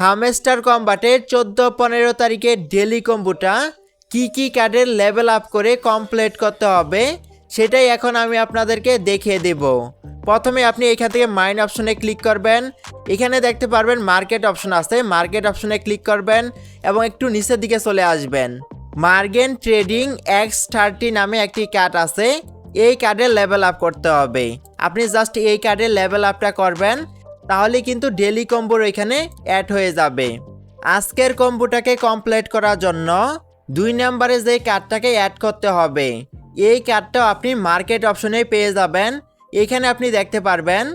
Hamster কম্বাটের 14-15 তারিখের daily কম্বোটা কি কার্ডের লেভেল আপ করে কমপ্লিট করতে হবে সেটাই এখন আমি আপনাদেরকে দেখিয়ে দেব। প্রথমে আপনি এখান থেকে মাইন অপশনে ক্লিক করবেন। এখানে দেখতে পারবেন মার্কেট অপশন আছে, মার্কেট অপশনে ক্লিক করবেন এবং একটু নিচের দিকে চলে আসবেন। মার্গেন ট্রেডিং X30 নামে একটি কার্ড আছে, এই কার্ডের লেভেল আপ করতে হবে। আপনি জাস্ট এই কার্ডের লেভেল আপটা করবেন, তাহলে কিন্তু ডেলি কম্বোর এখানে অ্যাড হয়ে যাবে। আজকের কম্বোটাকে কমপ্লিট করার জন্য 2 নম্বরে যে কার্ডটাকে অ্যাড করতে হবে, এই কার্ডটাও আপনি মার্কেট অপশনে পেয়ে যাবেন। এখানে আপনি দেখতে পারবেন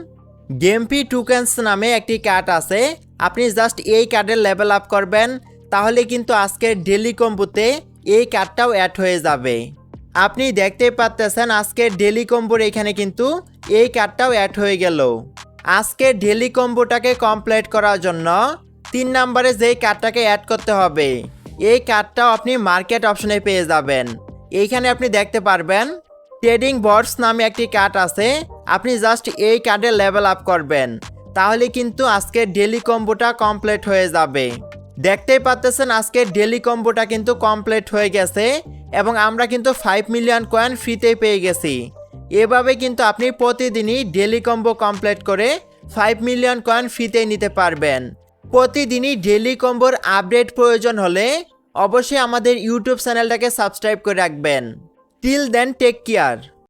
গেমপি টোকেন্স নামে একটি কার্ড আছে, আপনি জাস্ট এই কার্ডের লেভেল আপ করবেন, তাহলে কিন্তু আজকের ডেলি কম্বোতে এই কার্ডটাও অ্যাড হয়ে যাবে। আপনি দেখতেই পাচ্ছেন আজকের ডেলি কম্বোর এখানে কিন্তু এই কার্ডটাও অ্যাড হয়ে গেল। আজকের ডেলি কম্বোটাকে কমপ্লিট করার জন্য 3 নম্বরে যেই কার্ডটাকে অ্যাড করতে হবে, এই কার্ডটাও আপনি মার্কেট অপশনে পেয়ে যাবেন। এইখানে আপনি দেখতে পারবেন ট্রেডিং বটস নামে একটি কার্ড আছে, আপনি জাস্ট এই কার্ডের লেভেল আপ করবেন, তাহলে কিন্তু আজকের ডেলি কম্বোটা কমপ্লিট হয়ে যাবে। দেখতেই পাচ্ছেন আজকের ডেলি কম্বোটা কিন্তু কমপ্লিট হয়ে গেছে এবং আমরা কিন্তু 5 মিলিয়ন কয়েন ফ্রিতে পেয়ে গেছি। এভাবে কিন্তু আপনি প্রতিদিনই ডেলি কম্বো কমপ্লিট করে 5 মিলিয়ন কয়েন ফ্রিতে নিতে পারবেন। প্রতিদিনই ডেলি কম্বোর আপডেট প্রয়োজন হলে অবশ্যই আমাদের ইউটিউব চ্যানেলটাকে সাবস্ক্রাইব করে রাখবেন। Till then take care.